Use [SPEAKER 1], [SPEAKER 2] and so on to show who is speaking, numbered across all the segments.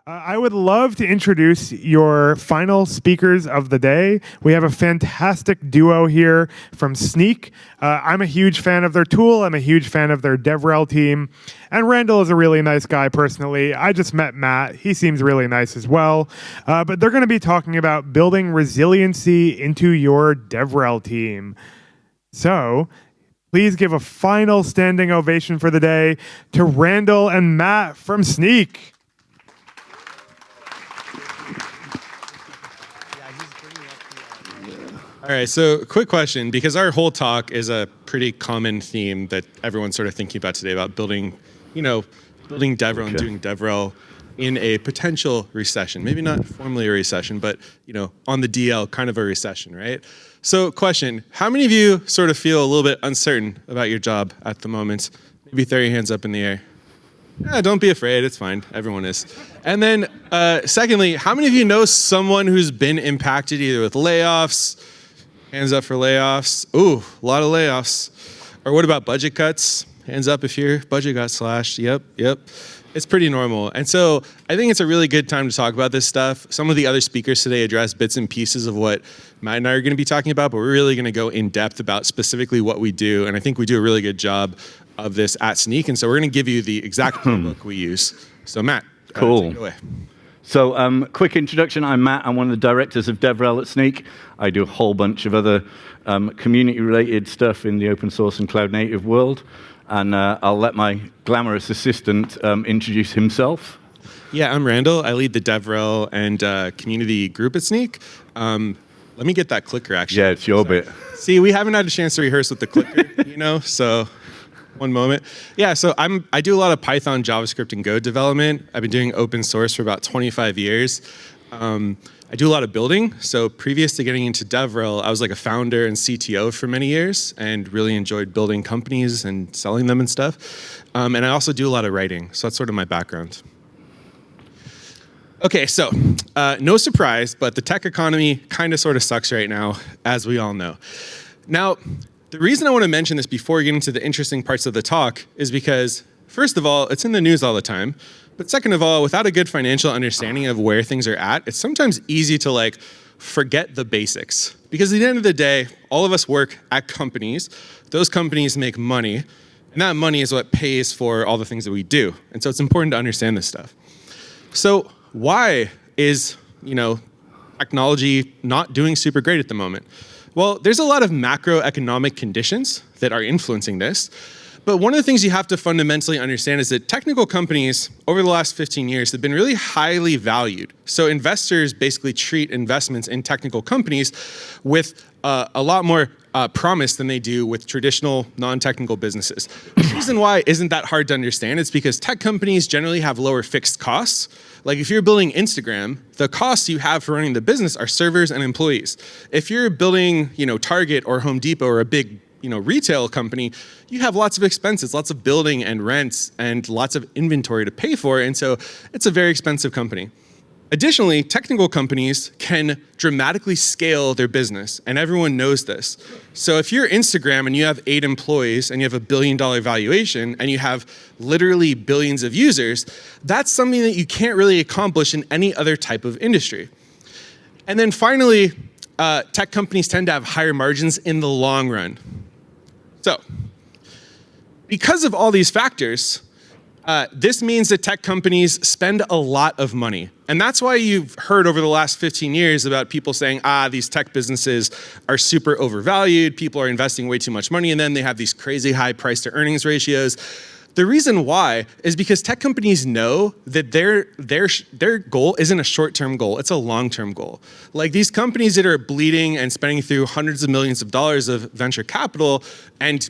[SPEAKER 1] I would love to introduce your final speakers of the day. We have a fantastic duo here from Snyk. I'm a huge fan of their tool. I'm a huge fan of their DevRel team. And Randall is a really nice guy personally. I just met Matt. He seems really nice as well. But they're going to be talking about building resiliency into your DevRel team. So please give a final standing ovation for the day to Randall and Matt from Snyk.
[SPEAKER 2] All right, so quick question, because our whole talk is a pretty common theme that everyone's sort of thinking about today about building, building DevRel and doing DevRel in a potential recession. Maybe not formally a recession, but, on the DL, kind of a recession, right? So question, how many of you sort of feel a little bit uncertain about your job at the moment? Maybe throw your hands up in the air. Don't be afraid, it's fine, everyone is. And then secondly, how many of you know someone who's been impacted either with layoffs? Hands up for layoffs. Ooh, a lot of layoffs. Or what about budget cuts? Hands up if your budget got slashed. Yep. It's pretty normal. And so I think it's a really good time to talk about this stuff. Some of the other speakers today address bits and pieces of what Matt and I are going to be talking about, but we're really going to go in depth about specifically what we do. And I think we do a really good job of this at Snyk. And so we're going to give you the exact playbook we use. So Matt,
[SPEAKER 3] cool.
[SPEAKER 2] Take it away.
[SPEAKER 3] So quick introduction, I'm Matt, I'm one of the directors of DevRel at Snyk. I do a whole bunch of other community-related stuff in the open source and cloud native world. And I'll let my glamorous assistant introduce himself.
[SPEAKER 2] Yeah, I'm Randall. I lead the DevRel and community group at Snyk. Let me get that clicker, actually.
[SPEAKER 3] Yeah, it's your bit.
[SPEAKER 2] See, we haven't had a chance to rehearse with the clicker, so... One moment. Yeah, so I do a lot of Python, JavaScript, and Go development. I've been doing open source for about 25 years. I do a lot of building. So previous to getting into DevRel, I was like a founder and CTO for many years and really enjoyed building companies and selling them and stuff. And I also do a lot of writing. So that's sort of my background. Okay, so no surprise, but the tech economy kind of sort of sucks right now, as we all know. Now, the reason I want to mention this before we get into the interesting parts of the talk is because, first of all, it's in the news all the time. But second of all, without a good financial understanding of where things are at, it's sometimes easy to forget the basics. Because at the end of the day, all of us work at companies. Those companies make money. And that money is what pays for all the things that we do. And so it's important to understand this stuff. So why is, technology not doing super great at the moment? Well, there's a lot of macroeconomic conditions that are influencing this. But one of the things you have to fundamentally understand is that technical companies over the last 15 years have been really highly valued. So investors basically treat investments in technical companies with a lot more promise than they do with traditional non-technical businesses. The reason why isn't that hard to understand. It's because tech companies generally have lower fixed costs. Like if you're building Instagram, the costs you have for running the business are servers and employees. If you're building, Target or Home Depot or a big, retail company, you have lots of expenses, lots of building and rents and lots of inventory to pay for. And so it's a very expensive company. Additionally, technical companies can dramatically scale their business, and everyone knows this. So if you're Instagram and you have 8 employees and you have $1 billion valuation and you have literally billions of users, that's something that you can't really accomplish in any other type of industry. And then finally, tech companies tend to have higher margins in the long run. So because of all these factors, this means that tech companies spend a lot of money. And that's why you've heard over the last 15 years about people saying, these tech businesses are super overvalued, people are investing way too much money in them, they have these crazy high price to earnings ratios. The reason why is because tech companies know that their goal isn't a short-term goal, it's a long-term goal. Like these companies that are bleeding and spending through hundreds of millions of dollars of venture capital, and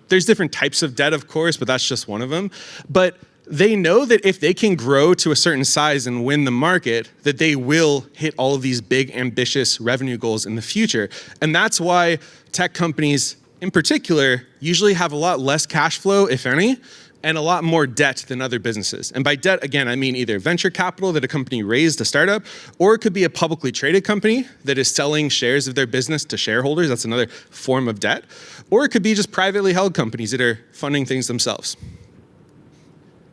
[SPEAKER 2] there's different types of debt, of course, but that's just one of them. But they know that if they can grow to a certain size and win the market, that they will hit all of these big, ambitious revenue goals in the future. And that's why tech companies, in particular, usually have a lot less cash flow, if any, and a lot more debt than other businesses. And by debt, again, I mean either venture capital that a company raised to start up, or it could be a publicly traded company that is selling shares of their business to shareholders. That's another form of debt. Or it could be just privately held companies that are funding things themselves.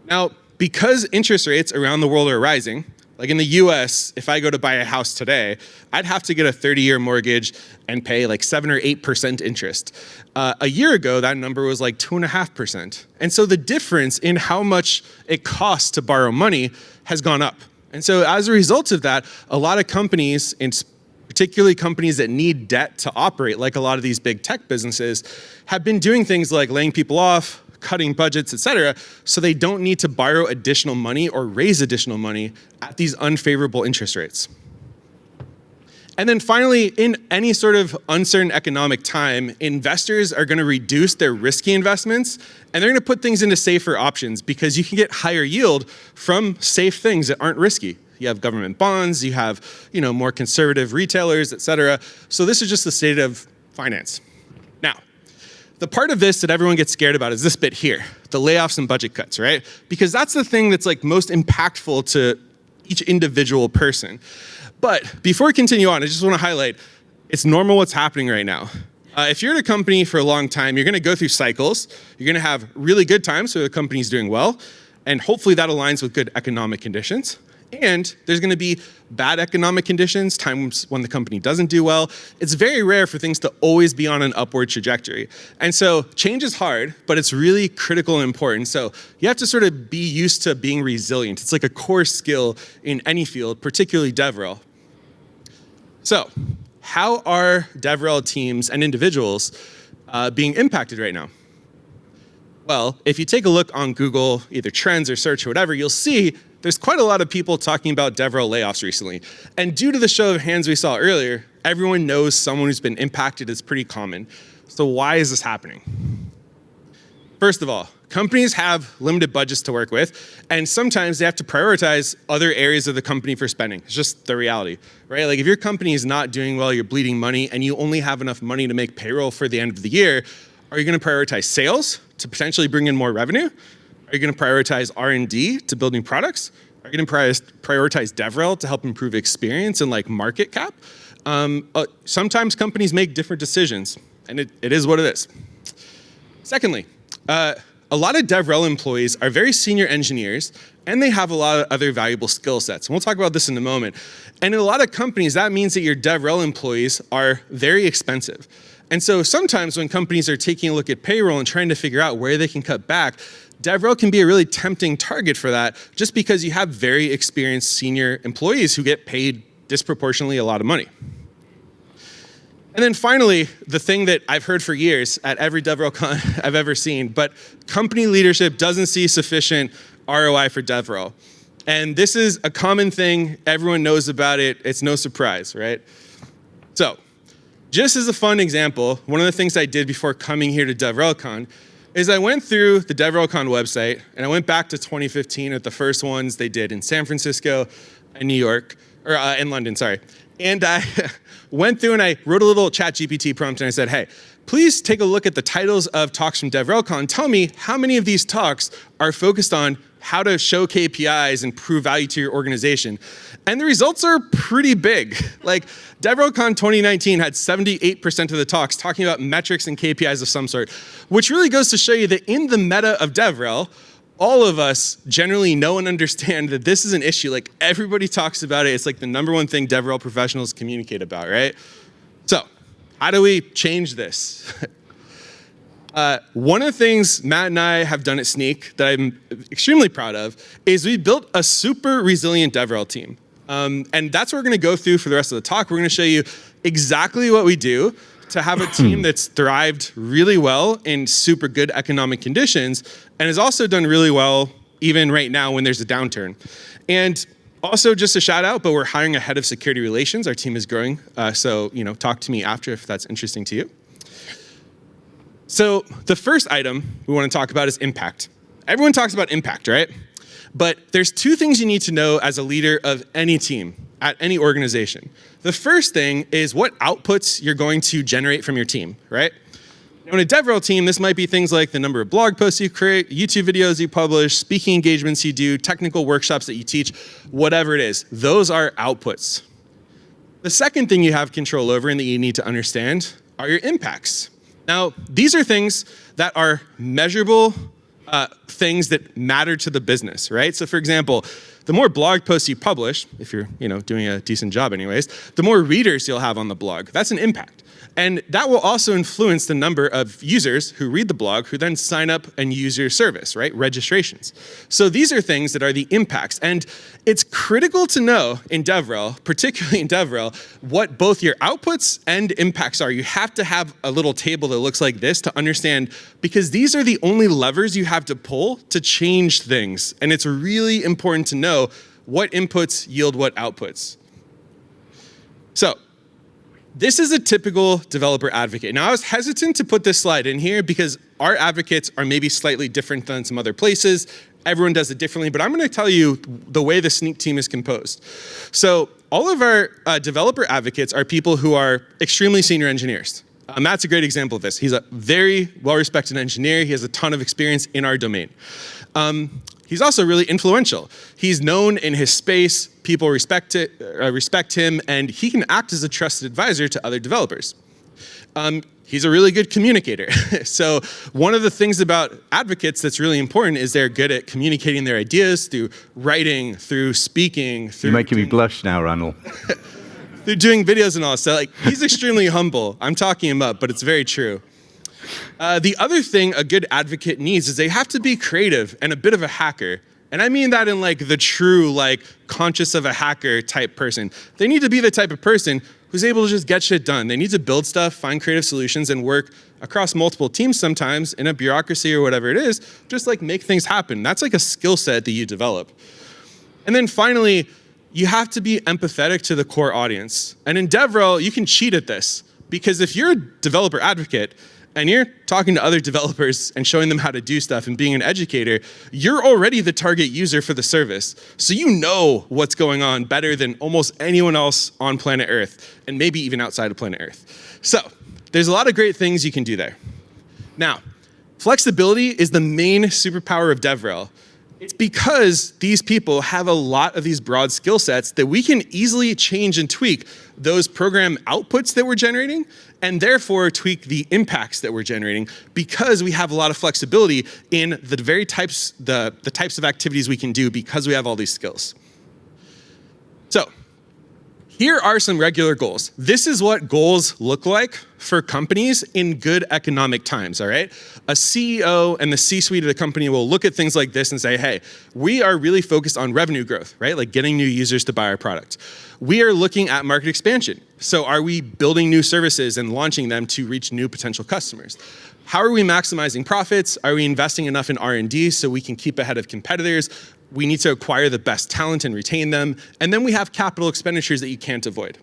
[SPEAKER 2] Now, because interest rates around the world are rising, Like in the US, if I go to buy a house today, I'd have to get a 30-year mortgage and pay like 7 or 8% interest. A year ago, that number was like 2.5%. And so the difference in how much it costs to borrow money has gone up. And so as a result of that, a lot of companies, and particularly companies that need debt to operate, like a lot of these big tech businesses, have been doing things like laying people off, cutting budgets, et cetera, so they don't need to borrow additional money or raise additional money at these unfavorable interest rates. And then finally, in any sort of uncertain economic time, investors are going to reduce their risky investments, and they're going to put things into safer options because you can get higher yield from safe things that aren't risky. You have government bonds, you have, more conservative retailers, et cetera. So this is just the state of finance. Now, the part of this that everyone gets scared about is this bit here, the layoffs and budget cuts, right? Because that's the thing that's like most impactful to each individual person. But before we continue on, I just want to highlight, it's normal what's happening right now. If you're at a company for a long time, you're going to go through cycles. You're going to have really good times where the company's doing well, and hopefully that aligns with good economic conditions. And there's going to be bad economic conditions, times when the company doesn't do well. It's very rare for things to always be on an upward trajectory. And so change is hard, but it's really critical and important. So you have to sort of be used to being resilient. It's like a core skill in any field, particularly DevRel. So how are DevRel teams and individuals being impacted right now? Well, if you take a look on Google, either trends or search or whatever, you'll see there's quite a lot of people talking about DevRel layoffs recently. And due to the show of hands we saw earlier, everyone knows someone who's been impacted. It's pretty common. So why is this happening? First of all, companies have limited budgets to work with, and sometimes they have to prioritize other areas of the company for spending. It's just the reality, right? Like if your company is not doing well, you're bleeding money, and you only have enough money to make payroll for the end of the year, are you going to prioritize sales to potentially bring in more revenue? Are you going to prioritize R&D to build new products? Are you going to prioritize DevRel to help improve experience and like market cap? Sometimes companies make different decisions, and it is what it is. Secondly, a lot of DevRel employees are very senior engineers, and they have a lot of other valuable skill sets. And we'll talk about this in a moment. And in a lot of companies, that means that your DevRel employees are very expensive. And so sometimes when companies are taking a look at payroll and trying to figure out where they can cut back, DevRel can be a really tempting target for that just because you have very experienced senior employees who get paid disproportionately a lot of money. And then finally, the thing that I've heard for years at every DevRelCon I've ever seen, but company leadership doesn't see sufficient ROI for DevRel. And this is a common thing. Everyone knows about it. It's no surprise, right? So just as a fun example, one of the things I did before coming here to DevRelCon is I went through the DevRelCon website, and I went back to 2015 at the first ones they did in San Francisco and New York, or in London, sorry. And I went through and I wrote a little ChatGPT prompt and I said, hey, please take a look at the titles of talks from DevRelCon. Tell me how many of these talks are focused on how to show KPIs and prove value to your organization. And the results are pretty big. Like DevRelCon 2019 had 78% of the talks talking about metrics and KPIs of some sort, which really goes to show you that in the meta of DevRel, all of us generally know and understand that this is an issue. Like everybody talks about it. It's like the number one thing DevRel professionals communicate about, right? So how do we change this? One of the things Matt and I have done at Snyk that I'm extremely proud of is we built a super resilient DevRel team. And that's what we're going to go through for the rest of the talk. We're going to show you exactly what we do to have a team that's thrived really well in super good economic conditions and has also done really well even right now when there's a downturn. And also just a shout out, but we're hiring a head of security relations. Our team is growing. So, talk to me after if that's interesting to you. So the first item we want to talk about is impact. Everyone talks about impact, right? But there's two things you need to know as a leader of any team at any organization. The first thing is what outputs you're going to generate from your team, right? Now in a DevRel team, this might be things like the number of blog posts you create, YouTube videos you publish, speaking engagements you do, technical workshops that you teach, whatever it is. Those are outputs. The second thing you have control over and that you need to understand are your impacts. Now, these are things that are measurable things that matter to the business, right? So for example, the more blog posts you publish, if you're doing a decent job anyways, the more readers you'll have on the blog. That's an impact. And that will also influence the number of users who read the blog who then sign up and use your service, right? Registrations. So these are things that are the impacts. And it's critical to know in DevRel, particularly in DevRel, what both your outputs and impacts are. You have to have a little table that looks like this to understand, because these are the only levers you have to pull to change things. And it's really important to know what inputs yield what outputs. So, this is a typical developer advocate. Now, I was hesitant to put this slide in here because our advocates are maybe slightly different than some other places. Everyone does it differently, but I'm going to tell you the way the Snyk team is composed. So all of our developer advocates are people who are extremely senior engineers. Matt's a great example of this. He's a very well-respected engineer. He has a ton of experience in our domain. He's also really influential. He's known in his space, people respect him, and he can act as a trusted advisor to other developers. He's a really good communicator. So one of the things about advocates that's really important is they're good at communicating their ideas through writing, through speaking.
[SPEAKER 3] You're making me blush now, Randall.
[SPEAKER 2] Through doing videos and all. So he's extremely humble. I'm talking him up, but it's very true. The other thing a good advocate needs is they have to be creative and a bit of a hacker. And I mean that in the true, conscious of a hacker type person. They need to be the type of person who's able to just get shit done. They need to build stuff, find creative solutions, and work across multiple teams sometimes in a bureaucracy or whatever it is, just make things happen. That's a skill set that you develop. And then finally, you have to be empathetic to the core audience. And in DevRel, you can cheat at this, because if you're a developer advocate, and you're talking to other developers and showing them how to do stuff and being an educator, you're already the target user for the service. So you know what's going on better than almost anyone else on planet Earth, and maybe even outside of planet Earth. So there's a lot of great things you can do there. Now, flexibility is the main superpower of DevRel. It's because these people have a lot of these broad skill sets that we can easily change and tweak those program outputs that we're generating, and therefore tweak the impacts that we're generating, because we have a lot of flexibility in the very types, the types of activities we can do because we have all these skills. So here are some regular goals. This is what goals look like for companies in good economic times, all right? A CEO and the C-suite of the company will look at things like this and say, hey, we are really focused on revenue growth, right? Getting new users to buy our product. We are looking at market expansion. So are we building new services and launching them to reach new potential customers? How are we maximizing profits? Are we investing enough in R&D so we can keep ahead of competitors? We need to acquire the best talent and retain them. And then we have capital expenditures that you can't avoid.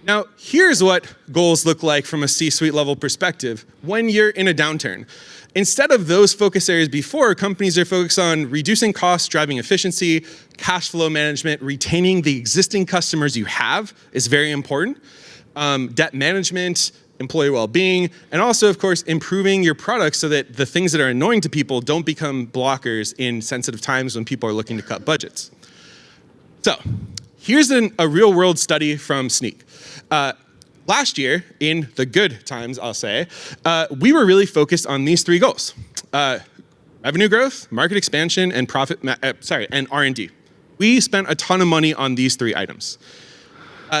[SPEAKER 2] Now, here's what goals look like from a C-suite level perspective when you're in a downturn. Instead of those focus areas before, companies are focused on reducing costs, driving efficiency, cash flow management, retaining the existing customers you have is very important, debt management, employee well-being, and also, of course, improving your products so that the things that are annoying to people don't become blockers in sensitive times when people are looking to cut budgets. So here's a real-world study from Snyk. Last year, in the good times, I'll say, we were really focused on these three goals: revenue growth, market expansion, and and R&D. We spent a ton of money on these three items.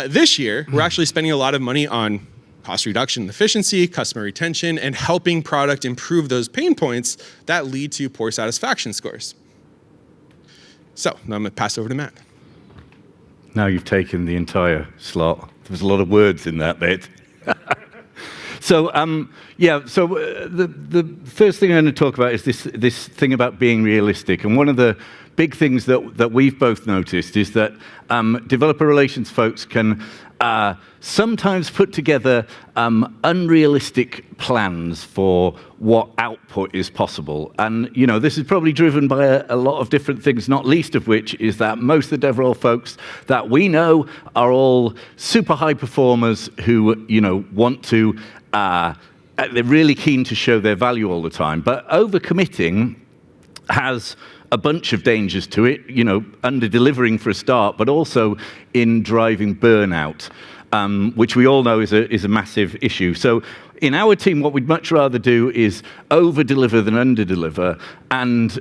[SPEAKER 2] This year, we're actually spending a lot of money on cost reduction and efficiency, customer retention, and helping product improve those pain points that lead to poor satisfaction scores. So now I'm going to pass over to Matt.
[SPEAKER 3] Now you've taken the entire slot. There's a lot of words in that bit. So the first thing I'm going to talk about is this thing about being realistic. And one of the big things that we've both noticed is that developer relations folks can sometimes put together unrealistic plans for what output is possible. And this is probably driven by a lot of different things, not least of which is that most of the DevRel folks that we know are all super high performers who want to, they're really keen to show their value all the time. But overcommitting has a bunch of dangers to it, under delivering for a start, but also in driving burnout. which we all know is a massive issue. So in our team, what we'd much rather do is over-deliver than under-deliver, and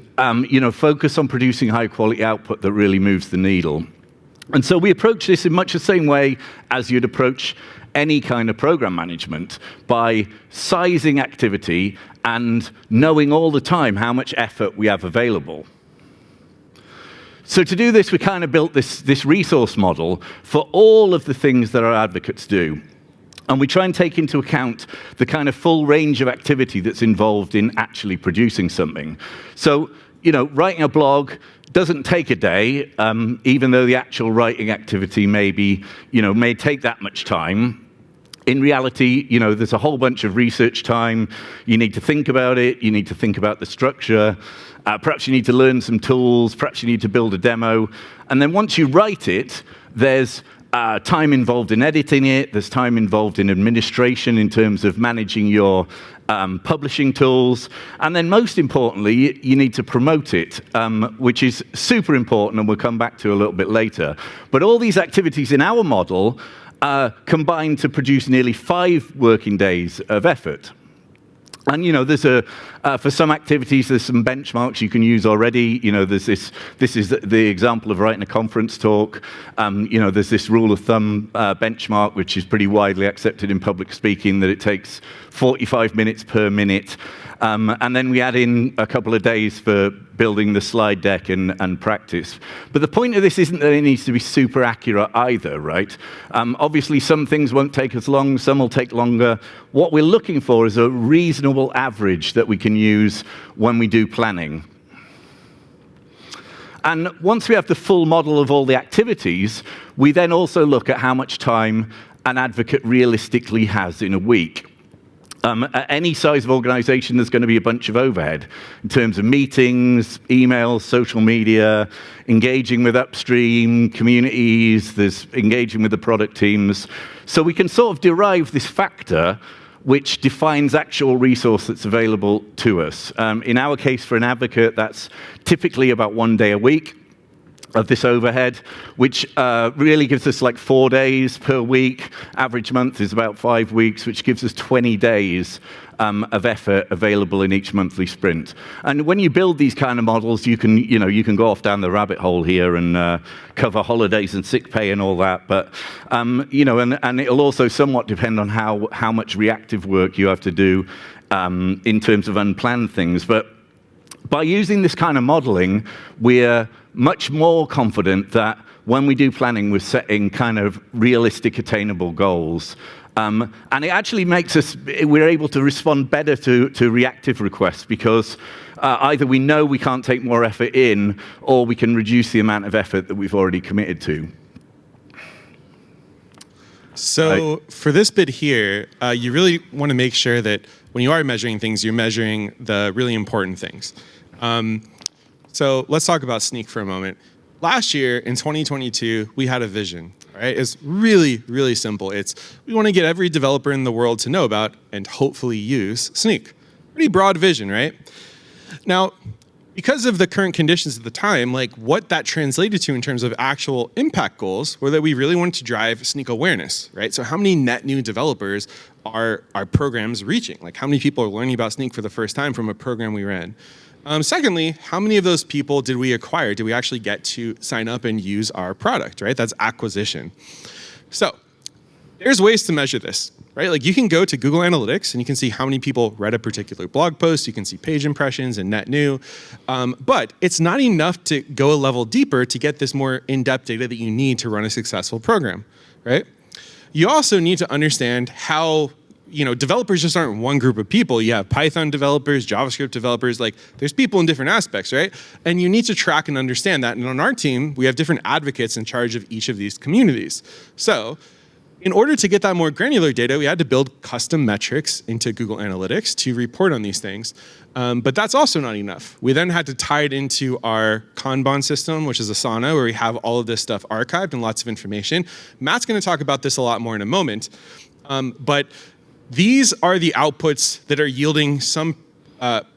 [SPEAKER 3] focus on producing high-quality output that really moves the needle. And so we approach this in much the same way as you'd approach any kind of program management, by sizing activity and knowing all the time how much effort we have available. So to do this, we kind of built this resource model for all of the things that our advocates do. And we try and take into account the kind of full range of activity that's involved in actually producing something. So, writing a blog doesn't take a day, even though the actual writing activity may take that much time. In reality, there's a whole bunch of research time. You need to think about it. You need to think about the structure. Perhaps you need to learn some tools. Perhaps you need to build a demo. And then once you write it, there's time involved in editing it. There's time involved in administration in terms of managing your publishing tools. And then most importantly, you need to promote it, which is super important, and we'll come back to a little bit later. But all these activities in our model combine to produce nearly 5 working days of effort. And there's for some activities, there's some benchmarks you can use already. There's this is the example of writing a conference talk. There's this rule of thumb benchmark, which is pretty widely accepted in public speaking, that it takes 45 minutes per minute. And then we add in a couple of days for building the slide deck and practice. But the point of this isn't that it needs to be super accurate either, right? Obviously, some things won't take as long, some will take longer. What we're looking for is a reasonable average that we can use when we do planning. And once we have the full model of all the activities, we then also look at how much time an advocate realistically has in a week. At any size of organization, there's going to be a bunch of overhead in terms of meetings, emails, social media, engaging with upstream communities, there's engaging with the product teams. So we can sort of derive this factor which defines actual resource that's available to us. In our case, for an advocate, that's typically about 1 day a week of this overhead, which really gives us like 4 days per week. Average month is about 5 weeks, which gives us 20 days of effort available in each monthly sprint. And when you build these kind of models, you can go off down the rabbit hole here and cover holidays and sick pay and all that. But and it'll also somewhat depend on how much reactive work you have to do in terms of unplanned things. But by using this kind of modeling, we're much more confident that when we do planning, we're setting kind of realistic, attainable goals. And it actually makes we're able to respond better to reactive requests, because either we know we can't take more effort in, or we can reduce the amount of effort that we've already committed to.
[SPEAKER 2] So for this bit here, you really want to make sure that when you are measuring things, you're measuring the really important things. So let's talk about Snyk for a moment. Last year, in 2022, we had a vision, right? It's really, really simple. We want to get every developer in the world to know about and hopefully use Snyk. Pretty broad vision, right? Now, because of the current conditions at the time, like what that translated to in terms of actual impact goals were that we really wanted to drive Snyk awareness, right? So how many net new developers are our programs reaching? Like how many people are learning about Snyk for the first time from a program we ran? Secondly, how many of those people did we acquire? Did we actually get to sign up and use our product, right? That's acquisition. So there's ways to measure this, right? Like you can go to Google Analytics and you can see how many people read a particular blog post. You can see page impressions and net new. But it's not enough to go a level deeper to get this more in-depth data that you need to run a successful program, right? You also need to understand how developers just aren't one group of people. You have Python developers, JavaScript developers, like there's people in different aspects, right? And you need to track and understand that. And on our team, we have different advocates in charge of each of these communities. So in order to get that more granular data, we had to build custom metrics into Google Analytics to report on these things. But that's also not enough. We then had to tie it into our Kanban system, which is Asana, where we have all of this stuff archived and lots of information. Matt's going to talk about this a lot more in a moment. But these are the outputs that are yielding some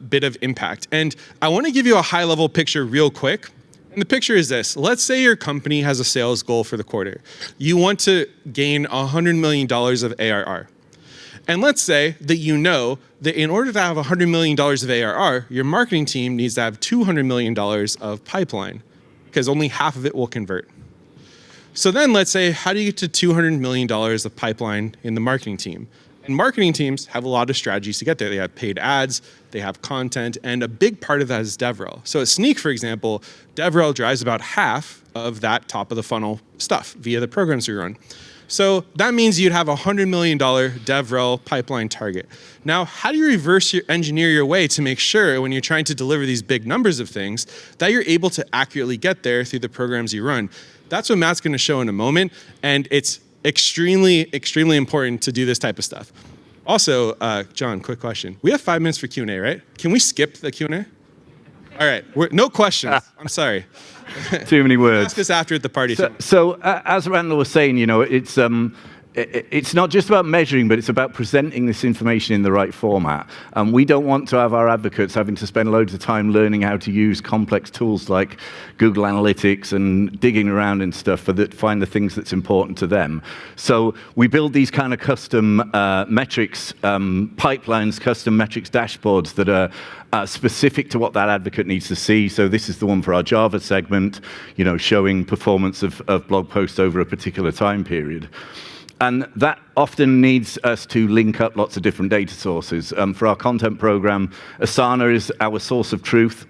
[SPEAKER 2] bit of impact. And I want to give you a high-level picture real quick, And the picture is this. Let's say your company has a sales goal for the quarter. You want to gain $100 million of ARR. And let's say that you know that in order to have $100 million of ARR, your marketing team needs to have $200 million of pipeline, because only half of it will convert. So then let's say, how do you get to $200 million of pipeline in the marketing team? And marketing teams have a lot of strategies to get there. They have paid ads, they have content, and a big part of that is DevRel. So at Snyk, for example, DevRel drives about half of that top of the funnel stuff via the programs we run. So that means you'd have a $100 million DevRel pipeline target. Now, how do you engineer your way to make sure when you're trying to deliver these big numbers of things that you're able to accurately get there through the programs you run? That's what Matt's going to show in a moment, and it's extremely, extremely important to do this type of stuff. Also, John, quick question. We have 5 minutes for Q&A, right? Can we skip the Q&A? All right, no questions. I'm sorry.
[SPEAKER 3] Too many words.
[SPEAKER 2] Ask us after at the party.
[SPEAKER 3] So as Randall was saying, it's not just about measuring, but it's about presenting this information in the right format. We don't want to have our advocates having to spend loads of time learning how to use complex tools like Google Analytics and digging around and stuff to find the things that's important to them. So we build these kind of custom metrics pipelines, custom metrics dashboards that are specific to what that advocate needs to see. So this is the one for our Java segment, showing performance of blog posts over a particular time period. And that often needs us to link up lots of different data sources. For our content program, Asana is our source of truth.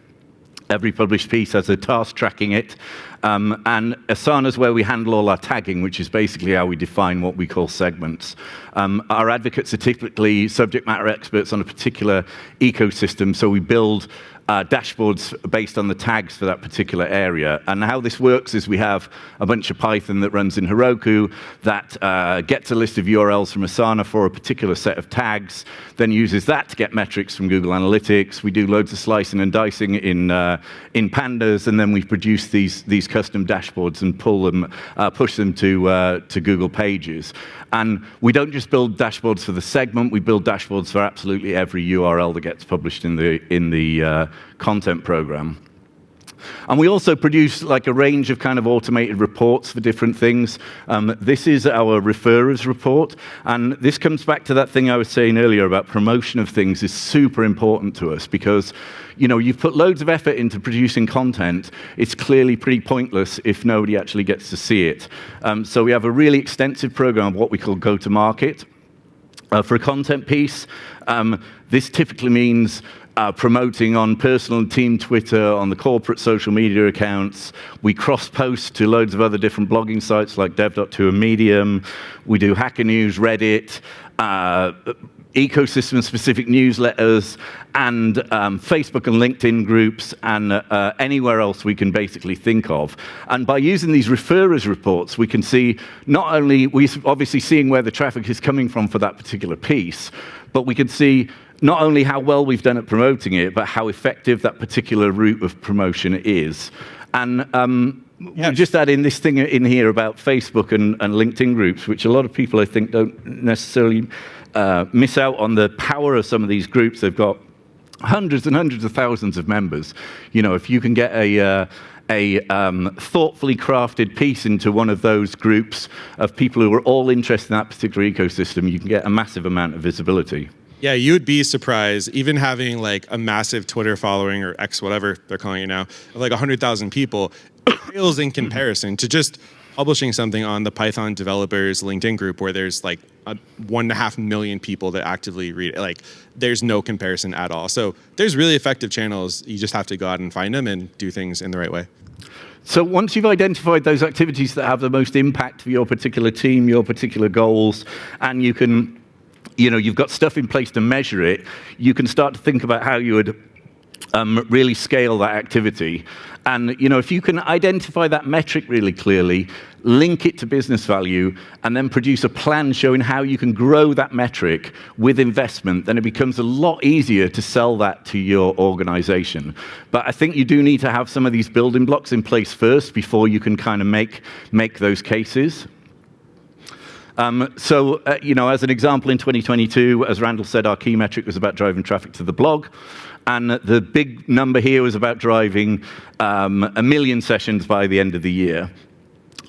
[SPEAKER 3] Every published piece has a task tracking it. And Asana is where we handle all our tagging, which is basically how we define what we call segments. Our advocates are typically subject matter experts on a particular ecosystem, so we build dashboards based on the tags for that particular area. And how this works is we have a bunch of Python that runs in Heroku that gets a list of URLs from Asana for a particular set of tags, then uses that to get metrics from Google Analytics. We do loads of slicing and dicing in Pandas, and then we produce these custom dashboards and push them to Google Pages. And we don't just build dashboards for the segment, we build dashboards for absolutely every URL that gets published in the content program. And we also produce like a range of kind of automated reports for different things. This is our referrers report. And this comes back to that thing I was saying earlier about promotion of things is super important to us because, you've put loads of effort into producing content. It's clearly pretty pointless if nobody actually gets to see it. So we have a really extensive program of what we call go-to-market. For a content piece, this typically means promoting on personal and team Twitter, on the corporate social media accounts. We cross-post to loads of other different blogging sites like Dev.to and Medium. We do Hacker News, Reddit, ecosystem-specific newsletters, and Facebook and LinkedIn groups, and anywhere else we can basically think of. And by using these referrers reports, we can see not only, we're obviously seeing where the traffic is coming from for that particular piece, but we can see not only how well we've done at promoting it, but how effective that particular route of promotion is. And we just add in this thing in here about Facebook and LinkedIn groups, which a lot of people, I think, don't necessarily miss out on the power of some of these groups. They've got hundreds and hundreds of thousands of members. If you can get a thoughtfully crafted piece into one of those groups of people who are all interested in that particular ecosystem, you can get a massive amount of visibility.
[SPEAKER 2] Yeah, you would be surprised, even having like a massive Twitter following or X, whatever they're calling it now, of like 100,000 people, it pales in comparison to just publishing something on the Python developers LinkedIn group where there's like 1.5 million people that actively read it. Like, there's no comparison at all. So there's really effective channels. You just have to go out and find them and do things in the right way.
[SPEAKER 3] So once you've identified those activities that have the most impact for your particular team, your particular goals, and you can, you've got stuff in place to measure it, you can start to think about how you would really scale that activity. And if you can identify that metric really clearly, link it to business value, and then produce a plan showing how you can grow that metric with investment, then it becomes a lot easier to sell that to your organization. But I think you do need to have some of these building blocks in place first before you can kind of make those cases. As an example, in 2022, as Randall said, our key metric was about driving traffic to the blog. And the big number here was about driving 1 million sessions by the end of the year.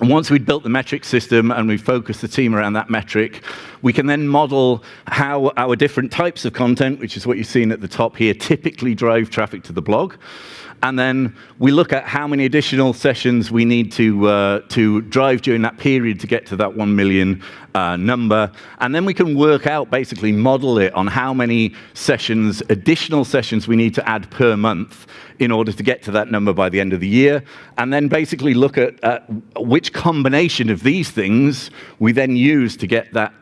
[SPEAKER 3] And once we'd built the metric system and we focused the team around that metric, we can then model how our different types of content, which is what you've seen at the top here, typically drive traffic to the blog. And then we look at how many additional sessions we need to drive during that period to get to that 1 million number. And then we can work out, basically model it on how many sessions, additional sessions we need to add per month in order to get to that number by the end of the year. And then basically look at which combination of these things we then use to get that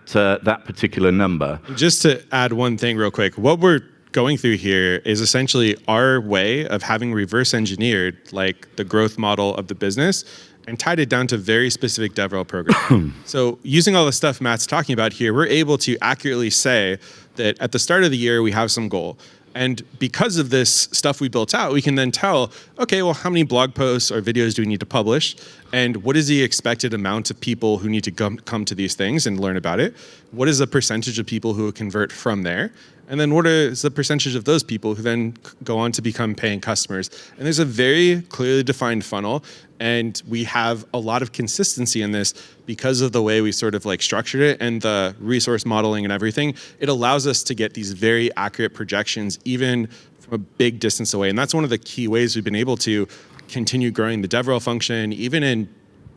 [SPEAKER 3] particular number.
[SPEAKER 2] Just to add one thing real quick, what we're going through here is essentially our way of having reverse engineered like the growth model of the business and tied it down to very specific DevRel program. So using all the stuff Matt's talking about here, we're able to accurately say that at the start of the year, we have some goal. And because of this stuff we built out, we can then tell, okay, well, how many blog posts or videos do we need to publish? And what is the expected amount of people who need to come to these things and learn about it? What is the percentage of people who convert from there? And then what is the percentage of those people who then go on to become paying customers? And there's a very clearly defined funnel. And we have a lot of consistency in this because of the way we sort of like structured it and the resource modeling and everything. It allows us to get these very accurate projections even from a big distance away. And that's one of the key ways we've been able to continue growing the DevRel function, even in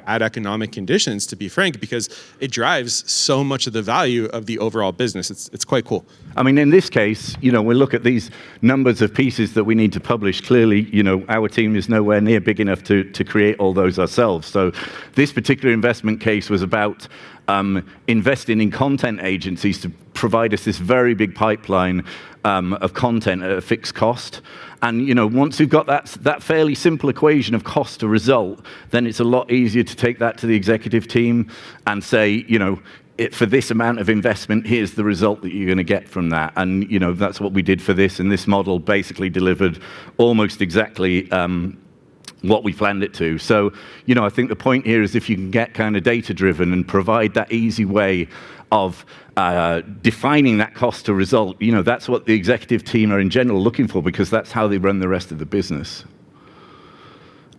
[SPEAKER 2] bad economic conditions, to be frank, because it drives so much of the value of the overall business. It's quite cool.
[SPEAKER 3] I mean, in this case, we look at these numbers of pieces that we need to publish. Clearly, our team is nowhere near big enough to create all those ourselves. So this particular investment case was about investing in content agencies to provide us this very big pipeline of content at a fixed cost. And once we've got that fairly simple equation of cost to result, then it's a lot easier to take that to the executive team and say, for this amount of investment, here's the result that you're going to get from that. And that's what we did for this. And this model basically delivered almost exactly what we planned it to. So, I think the point here is if you can get kind of data-driven and provide that easy way of defining that cost to result, that's what the executive team are in general looking for, because that's how they run the rest of the business.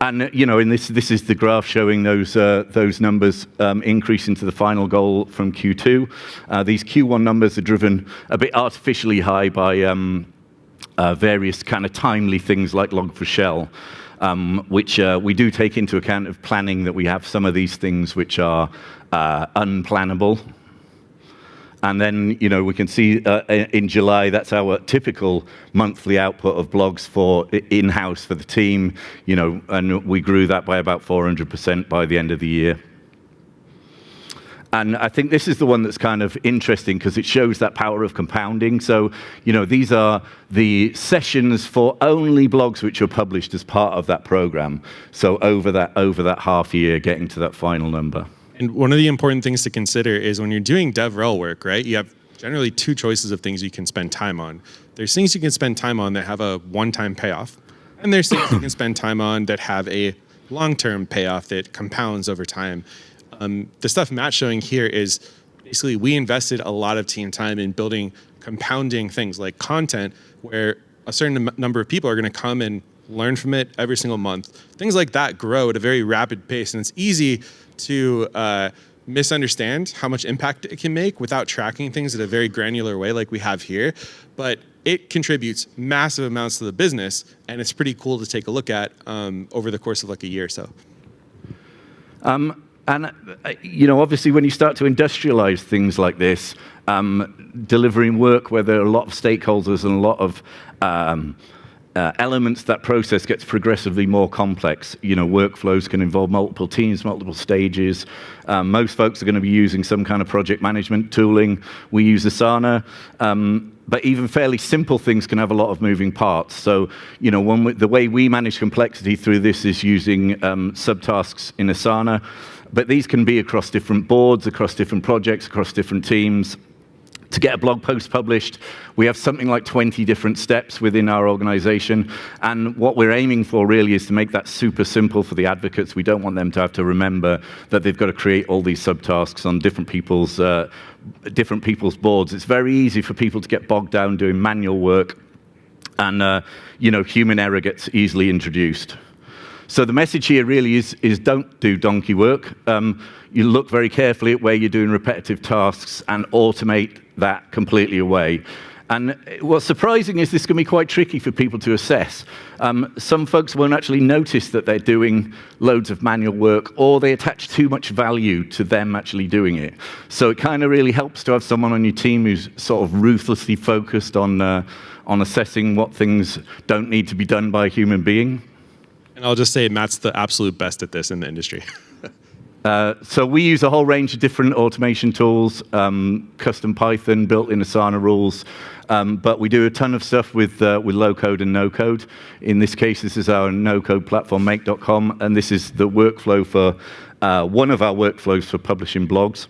[SPEAKER 3] And in this is the graph showing those numbers increasing to the final goal from Q2. These Q1 numbers are driven a bit artificially high by various kind of timely things like Log4Shell, which we do take into account of planning that we have some of these things which are unplannable. And then, we can see in July, that's our typical monthly output of blogs for in-house for the team, and we grew that by about 400% by the end of the year. And I think this is the one that's kind of interesting because it shows that power of compounding. So, these are the sessions for only blogs which are published as part of that program. So over that half year, getting to that final number.
[SPEAKER 2] And one of the important things to consider is when you're doing DevRel work, right, you have generally two choices of things you can spend time on. There's things you can spend time on that have a one-time payoff, and there's things you can spend time on that have a long-term payoff that compounds over time. The stuff Matt's showing here is basically we invested a lot of team time in building compounding things like content where a certain number of people are going to come and learn from it every single month. Things like that grow at a very rapid pace, and it's easy to misunderstand how much impact it can make without tracking things in a very granular way like we have here. But it contributes massive amounts to the business, and it's pretty cool to take a look at over the course of like a year or so. And
[SPEAKER 3] obviously when you start to industrialize things like this, delivering work where there are a lot of stakeholders and a lot of elements, that process gets progressively more complex. Workflows can involve multiple teams, multiple stages. Most folks are going to be using some kind of project management tooling. We use Asana. But even fairly simple things can have a lot of moving parts. So, the way we manage complexity through this is using subtasks in Asana. But these can be across different boards, across different projects, across different teams. To get a blog post published, we have something like 20 different steps within our organization. And what we're aiming for really is to make that super simple for the advocates. We don't want them to have to remember that they've got to create all these subtasks on different people's boards. It's very easy for people to get bogged down doing manual work, and human error gets easily introduced. So the message here really is don't do donkey work. You look very carefully at where you're doing repetitive tasks and automate that completely away. And what's surprising is this can be quite tricky for people to assess. Some folks won't actually notice that they're doing loads of manual work, or they attach too much value to them actually doing it. So it kind of really helps to have someone on your team who's sort of ruthlessly focused on assessing what things don't need to be done by a human being.
[SPEAKER 2] And I'll just say Matt's the absolute best at this in the industry.
[SPEAKER 3] So we use a whole range of different automation tools, custom Python, built-in Asana rules, but we do a ton of stuff with low-code and no-code. In this case, this is our no-code platform, make.com, and this is the workflow for one of our workflows for publishing blogs.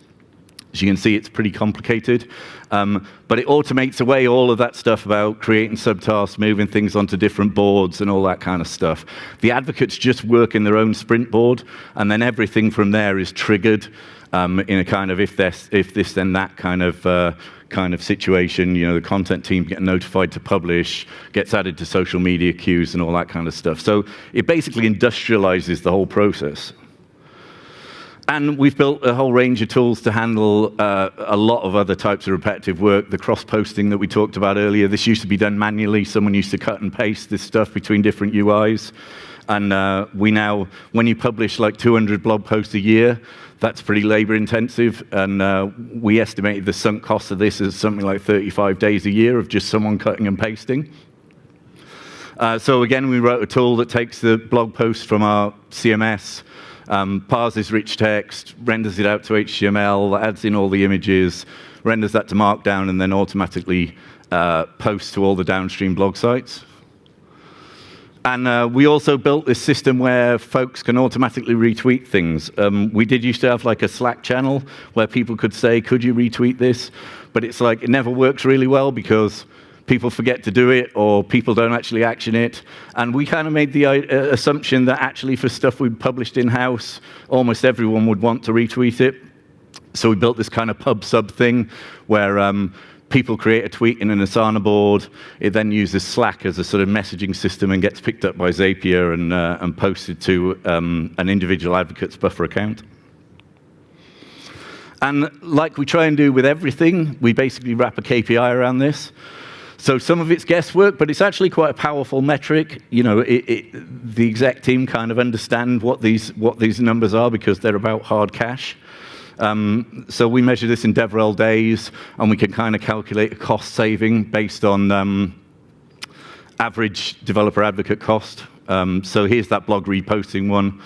[SPEAKER 3] As you can see, it's pretty complicated, but it automates away all of that stuff about creating subtasks, moving things onto different boards, and all that kind of stuff. The advocates just work in their own sprint board, and then everything from there is triggered in a kind of if this then that kind of situation. The content team get notified to publish, gets added to social media queues, and all that kind of stuff. So it basically industrializes the whole process. And we've built a whole range of tools to handle a lot of other types of repetitive work. The cross-posting that we talked about earlier, this used to be done manually. Someone used to cut and paste this stuff between different UIs. And we now, when you publish like 200 blog posts a year, that's pretty labor-intensive. And we estimated the sunk cost of this as something like 35 days a year of just someone cutting and pasting. So again, we wrote a tool that takes the blog post from our CMS, parses rich text, renders it out to HTML, adds in all the images, renders that to Markdown, and then automatically posts to all the downstream blog sites. And we also built this system where folks can automatically retweet things. We did used to have like a Slack channel where people could say, could you retweet this? But it's like, it never works really well because people forget to do it, or people don't actually action it. And we kind of made the assumption that actually for stuff we published in-house, almost everyone would want to retweet it. So we built this kind of pub-sub thing where people create a tweet in an Asana board. It then uses Slack as a sort of messaging system and gets picked up by Zapier and posted to an individual advocate's buffer account. And like we try and do with everything, we basically wrap a KPI around this. So some of it's guesswork, but it's actually quite a powerful metric. The exec team kind of understand what these numbers are because they're about hard cash. So we measure this in DevRel days, and we can kind of calculate a cost saving based on average developer advocate cost. So here's that blog reposting one.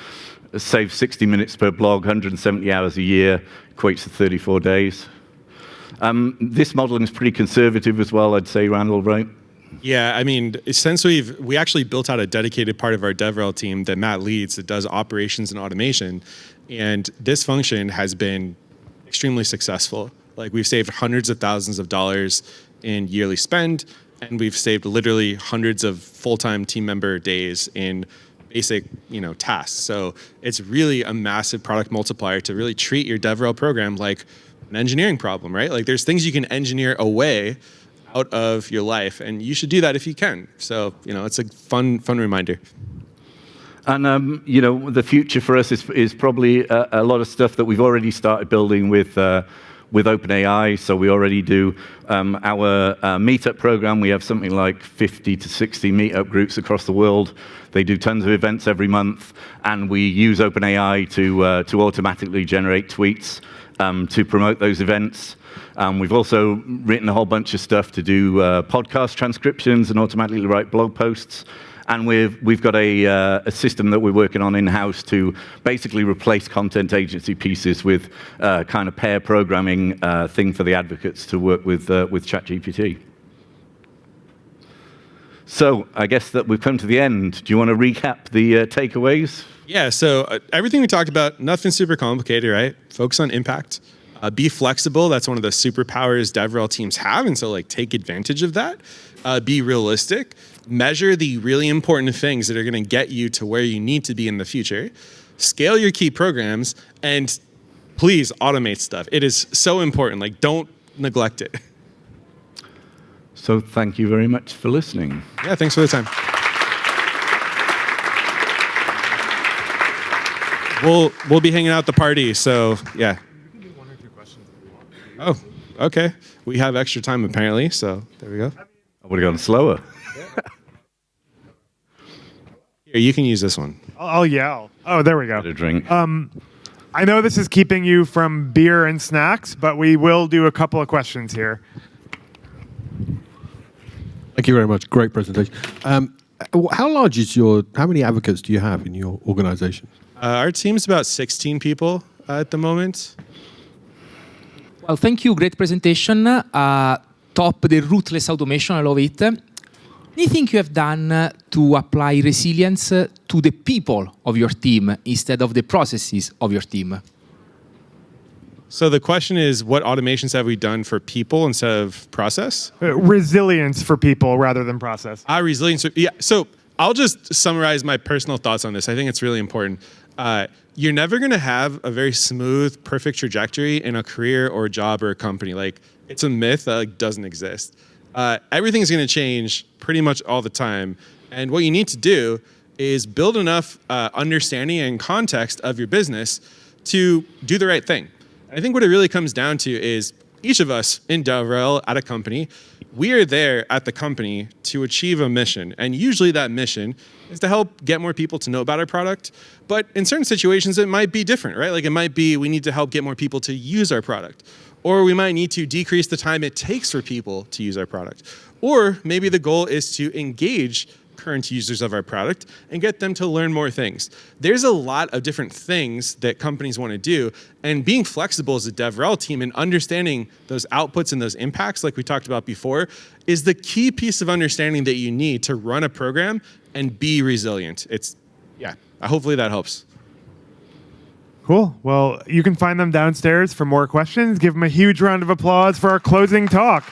[SPEAKER 3] It saves 60 minutes per blog, 170 hours a year, equates to 34 days. This modeling is pretty conservative as well, I'd say, Randall, right?
[SPEAKER 2] Yeah, I mean, since we actually built out a dedicated part of our DevRel team that Matt leads that does operations and automation, and this function has been extremely successful. Like, we've saved hundreds of thousands of dollars in yearly spend, and we've saved literally hundreds of full-time team member days in basic, tasks. So it's really a massive product multiplier to really treat your DevRel program like an engineering problem, right? Like, there's things you can engineer away out of your life, and you should do that if you can. So, it's a fun reminder.
[SPEAKER 3] And the future for us is probably a lot of stuff that we've already started building with OpenAI. So we already do our meetup program. We have something like 50 to 60 meetup groups across the world. They do tons of events every month, and we use OpenAI to automatically generate tweets to promote those events. We've also written a whole bunch of stuff to do podcast transcriptions and automatically write blog posts. And we've got a system that we're working on in-house to basically replace content agency pieces with kind of pair programming thing for the advocates to work with ChatGPT. So I guess that we've come to the end. Do you want to recap the takeaways?
[SPEAKER 2] Yeah, so everything we talked about, nothing super complicated, right? Focus on impact. Be flexible. That's one of the superpowers DevRel teams have. And so like take advantage of that. Be realistic. Measure the really important things that are going to get you to where you need to be in the future. Scale your key programs and please automate stuff. It is so important. Like don't neglect it.
[SPEAKER 3] So thank you very much for listening.
[SPEAKER 2] Yeah, thanks for the time. We'll be hanging out at the party, so yeah.
[SPEAKER 1] We can do 1 or 2 questions if you
[SPEAKER 2] Oh,
[SPEAKER 1] want.
[SPEAKER 2] okay. We have extra time apparently, so there we go.
[SPEAKER 3] I would have gone slower.
[SPEAKER 2] Here, you can use this one.
[SPEAKER 1] I'll yell. Oh, there we go.
[SPEAKER 3] Get a drink.
[SPEAKER 1] I know this is keeping you from beer and snacks, but we will do a couple of questions here.
[SPEAKER 4] Thank you very much. Great presentation. How large is how many advocates do you have in your organization?
[SPEAKER 2] Our team's about 16 people at the moment.
[SPEAKER 5] Well, thank you. Great presentation. Top the ruthless automation. I love it. Anything you have done to apply resilience to the people of your team instead of the processes of your team?
[SPEAKER 2] So the question is, what automations have we done for people instead of process?
[SPEAKER 1] Resilience for people rather than process.
[SPEAKER 2] Resilience. Yeah. So I'll just summarize my personal thoughts on this. I think it's really important. You're never going to have a very smooth, perfect trajectory in a career or a job or a company. Like it's a myth that doesn't exist. Everything's going to change pretty much all the time. And what you need to do is build enough understanding and context of your business to do the right thing. I think what it really comes down to is each of us in DevRel at a company, we are there at the company to achieve a mission. And usually that mission is to help get more people to know about our product. But in certain situations, it might be different, right? Like it might be we need to help get more people to use our product. Or we might need to decrease the time it takes for people to use our product. Or maybe the goal is to engage current users of our product and get them to learn more things. There's a lot of different things that companies want to do, and being flexible as a DevRel team and understanding those outputs and those impacts, like we talked about before, is the key piece of understanding that you need to run a program and be resilient. Hopefully that helps.
[SPEAKER 1] Cool. Well, you can find them downstairs for more questions. Give them a huge round of applause for our closing talk.